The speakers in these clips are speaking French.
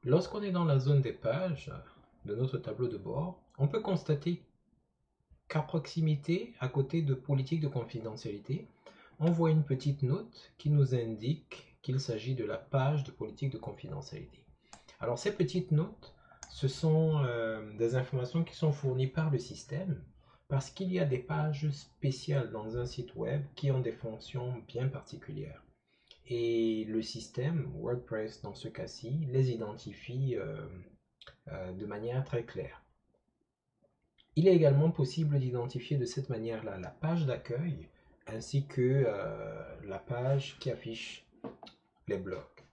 Lorsqu'on est dans la zone des pages de notre tableau de bord, on peut constater qu'à proximité, à côté de politique de confidentialité, on voit une petite note qui nous indique qu'il s'agit de la page de politique de confidentialité. Alors ces petites notes, ce sont des informations qui sont fournies par le système parce qu'il y a des pages spéciales dans un site web qui ont des fonctions bien particulières. Et le système, WordPress dans ce cas-ci, les identifie de manière très claire. Il est également possible d'identifier de cette manière-là la page d'accueil ainsi que la page qui affiche les blocs.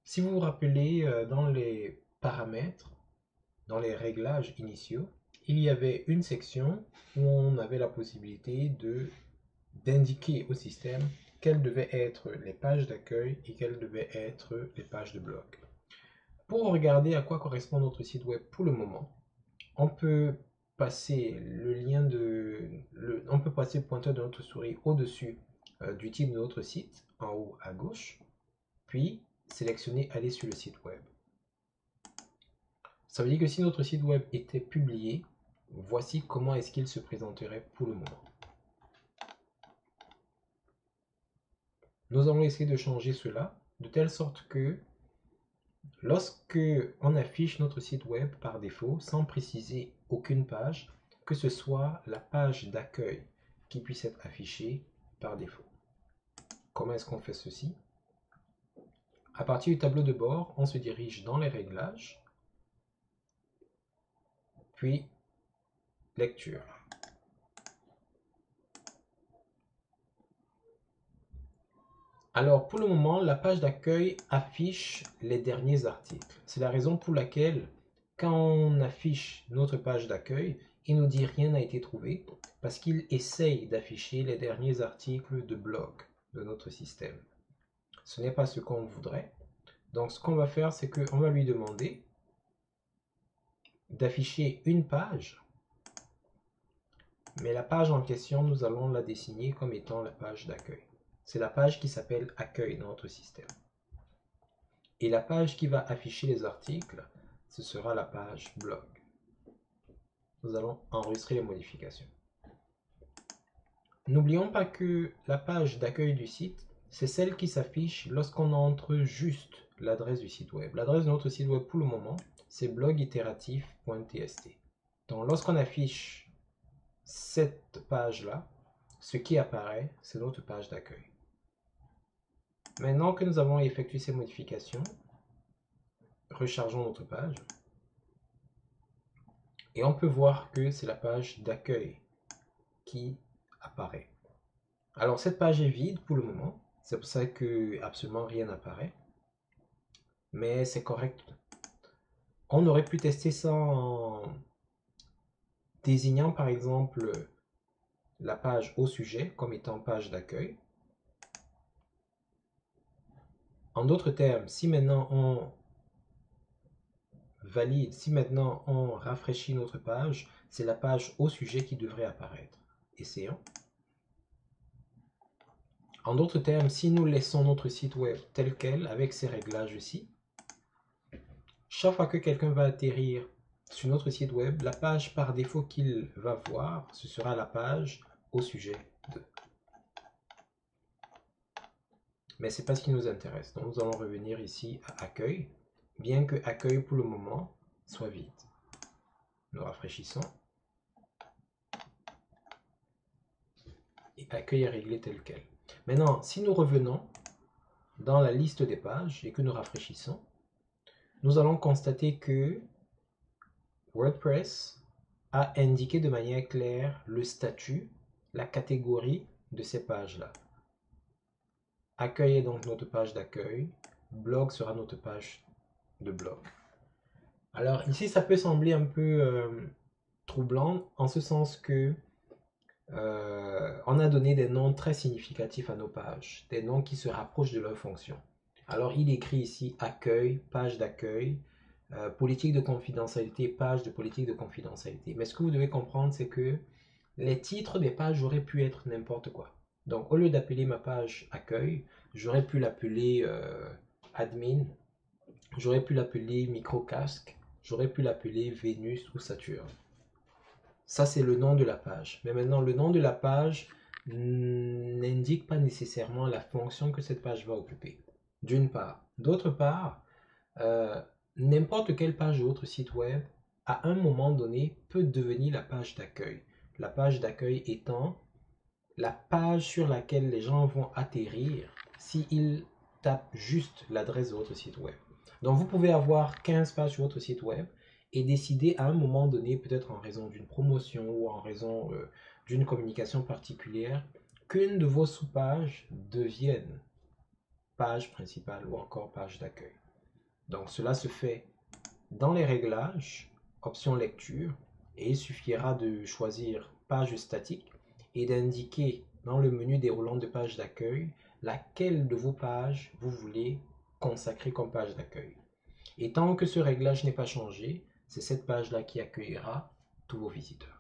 Si vous vous rappelez, dans les paramètres, dans les réglages initiaux, il y avait une section où on avait la possibilité d'indiquer au système quelles devaient être les pages d'accueil et quelles devaient être les pages de bloc. Pour regarder à quoi correspond notre site web pour le moment, on peut passer on peut passer le pointeur de notre souris au-dessus du titre de notre site, en haut à gauche, puis sélectionner aller sur le site web. Ça veut dire que si notre site web était publié, voici comment est-ce qu'il se présenterait pour le moment. Nous allons essayer de changer cela de telle sorte que lorsque on affiche notre site web par défaut, sans préciser aucune page, que ce soit la page d'accueil qui puisse être affichée par défaut. Comment est-ce qu'on fait ceci? À partir du tableau de bord, on se dirige dans les réglages, puis lecture. Alors pour le moment, la page d'accueil affiche les derniers articles. C'est la raison pour laquelle quand on affiche notre page d'accueil, il nous dit rien n'a été trouvé parce qu'il essaye d'afficher les derniers articles de blog de notre système. Ce n'est pas ce qu'on voudrait. Donc ce qu'on va faire, c'est qu'on va lui demander d'afficher une page, mais la page en question, nous allons la désigner comme étant la page d'accueil. C'est la page qui s'appelle accueil dans notre système. Et la page qui va afficher les articles, ce sera la page blog. Nous allons enregistrer les modifications. N'oublions pas que la page d'accueil du site, c'est celle qui s'affiche lorsqu'on entre juste l'adresse du site web. L'adresse de notre site web pour le moment, c'est blogitératif.tst. Donc lorsqu'on affiche cette page-là, ce qui apparaît, c'est notre page d'accueil. Maintenant que nous avons effectué ces modifications, rechargeons notre page. Et on peut voir que c'est la page d'accueil qui apparaît. Alors cette page est vide pour le moment. C'est pour ça que absolument rien n'apparaît. Mais c'est correct. On aurait pu tester ça en désignant par exemple la page au sujet comme étant page d'accueil. En d'autres termes, si maintenant on valide, si maintenant on rafraîchit notre page, c'est la page au sujet qui devrait apparaître. Essayons. En d'autres termes, si nous laissons notre site web tel quel, avec ces réglages ici, chaque fois que quelqu'un va atterrir sur notre site web, la page par défaut qu'il va voir, ce sera la page au sujet de. Mais ce n'est pas ce qui nous intéresse. Donc nous allons revenir ici à accueil, bien que accueil pour le moment soit vide. Nous rafraîchissons. Et accueil est réglé tel quel. Maintenant, si nous revenons dans la liste des pages et que nous rafraîchissons, nous allons constater que WordPress a indiqué de manière claire le statut, la catégorie de ces pages-là. Accueil est donc notre page d'accueil, blog sera notre page de blog. Alors ici, ça peut sembler un peu troublant en ce sens que on a donné des noms très significatifs à nos pages, des noms qui se rapprochent de leur fonction. Alors il écrit ici accueil, page d'accueil, politique de confidentialité, page de politique de confidentialité. Mais ce que vous devez comprendre, c'est que les titres des pages auraient pu être n'importe quoi. Donc au lieu d'appeler ma page accueil, j'aurais pu l'appeler admin J'aurais pu l'appeler microcasque, j'aurais pu l'appeler Vénus ou Saturne. Ça, c'est le nom de la page. Mais maintenant, le nom de la page n'indique pas nécessairement la fonction que cette page va occuper. D'une part. D'autre part, euh, n'importe quelle page de votre site web, à un moment donné, peut devenir la page d'accueil. La page d'accueil étant la page sur laquelle les gens vont atterrir s'ils tapent juste l'adresse de votre site web. Donc vous pouvez avoir 15 pages sur votre site web et décider à un moment donné, peut-être en raison d'une promotion ou en raison d'une communication particulière, qu'une de vos sous-pages devienne page principale ou encore page d'accueil. Donc cela se fait dans les réglages, option lecture, et il suffira de choisir page statique et d'indiquer dans le menu déroulant de page d'accueil laquelle de vos pages vous voulez consacrer comme page d'accueil. Et tant que ce réglage n'est pas changé, c'est cette page-là qui accueillera tous vos visiteurs.